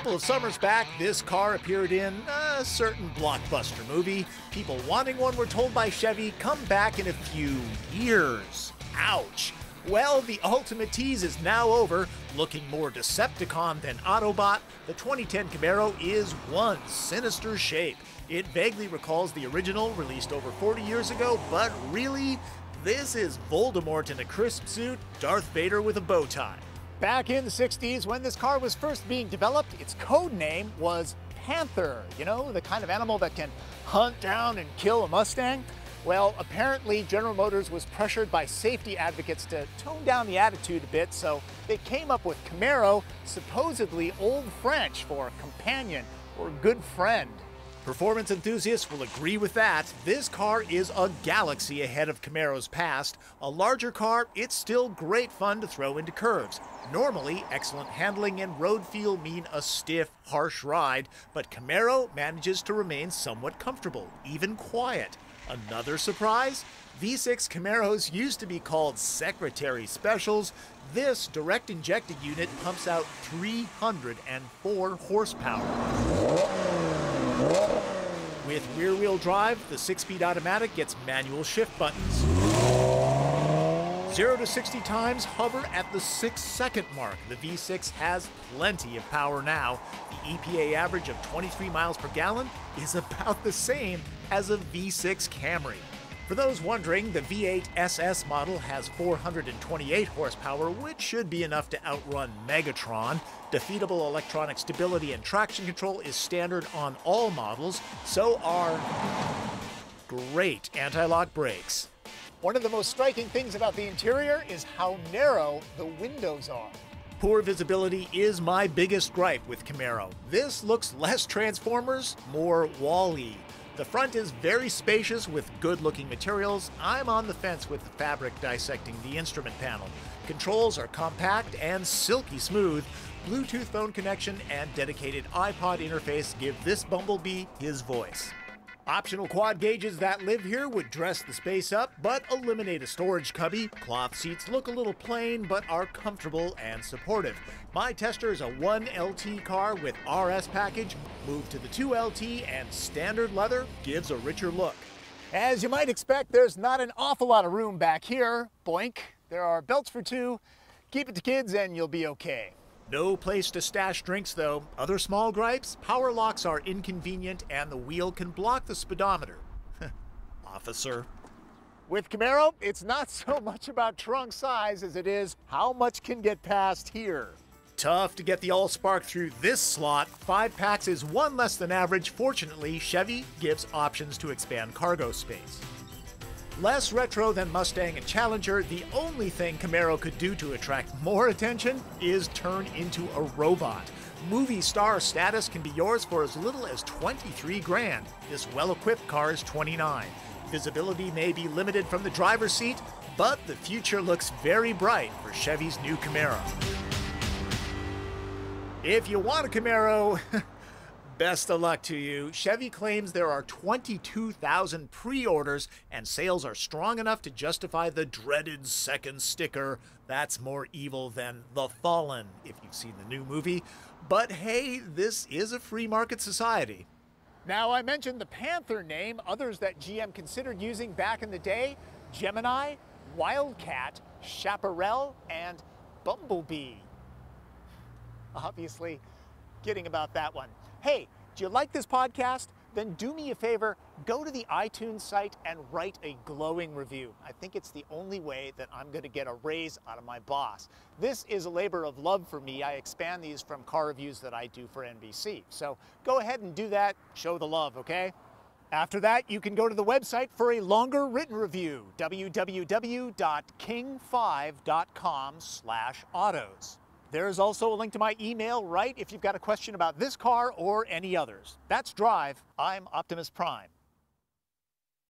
couple of summers back, this car appeared in a certain blockbuster movie. People wanting one were told by Chevy, come back in a few years. Ouch. Well, the ultimate tease is now over. Looking more Decepticon than Autobot, the 2010 Camaro is one sinister shape. It vaguely recalls the original, released over 40 years ago, but really, this is Voldemort in a crisp suit, Darth Vader with a bow tie. Back in the 60s, when this car was first being developed, its code name was Panther. You know, the kind of animal that can hunt down and kill a Mustang? Well, apparently General Motors was pressured by safety advocates to tone down the attitude a bit, so they came up with Camaro, supposedly Old French for companion or good friend. Performance enthusiasts will agree with that. This car is a galaxy ahead of Camaro's past. A larger car, it's still great fun to throw into curves. Normally, excellent handling and road feel mean a stiff, harsh ride, but Camaro manages to remain somewhat comfortable, even quiet. Another surprise? V6 Camaros used to be called Secretary Specials. This direct injected unit pumps out 304 horsepower. With rear-wheel drive, the 6-speed automatic gets manual shift buttons. 0 to 60 times hover at the 6-second mark. The V6 has plenty of power now. The EPA average of 23 miles per gallon is about the same as a V6 Camry. For those wondering, the V8 SS model has 428 horsepower, which should be enough to outrun Megatron. Defeatable electronic stability and traction control is standard on all models, so are great anti-lock brakes. One of the most striking things about the interior is how narrow the windows are. Poor visibility is my biggest gripe with Camaro. This looks less Transformers, more Wall-E. The front is very spacious with good-looking materials. I'm on the fence with the fabric dissecting the instrument panel. Controls are compact and silky smooth. Bluetooth phone connection and dedicated iPod interface give this Bumblebee his voice. Optional quad gauges that live here would dress the space up, but eliminate a storage cubby. Cloth seats look a little plain, but are comfortable and supportive. My tester is a 1LT car with RS package. Move to the 2LT and standard leather gives a richer look. As you might expect, there's not an awful lot of room back here. Boink. There are belts for two. Keep it to kids and you'll be okay. No place to stash drinks though. Other small gripes? Power locks are inconvenient and the wheel can block the speedometer. Officer. With Camaro, it's not so much about trunk size as it is how much can get past here. Tough to get the Allspark through this slot. 5 packs is one less than average. Fortunately, Chevy gives options to expand cargo space. Less retro than Mustang and Challenger, the only thing Camaro could do to attract more attention is turn into a robot. Movie star status can be yours for as little as 23 grand. This well-equipped car is 29. Visibility may be limited from the driver's seat, but the future looks very bright for Chevy's new Camaro. If you want a Camaro, best of luck to you. Chevy claims there are 22,000 pre-orders and sales are strong enough to justify the dreaded second sticker. That's more evil than The Fallen, if you've seen the new movie. But hey, this is a free market society. Now, I mentioned the Panther name. Others that GM considered using back in the day: Gemini, Wildcat, Chaparral, and Bumblebee. Obviously, kidding about that one. Hey, do you like this podcast? Then do me a favor, go to the iTunes site and write a glowing review. I think it's the only way that I'm going to get a raise out of my boss. This is a labor of love for me. I expand these from car reviews that I do for NBC. So go ahead and do that. Show the love, okay? After that, you can go to the website for a longer written review, www.king5.com/autos. There's also a link to my email, right, if you've got a question about this car or any others. That's Drive. I'm Optimus Prime.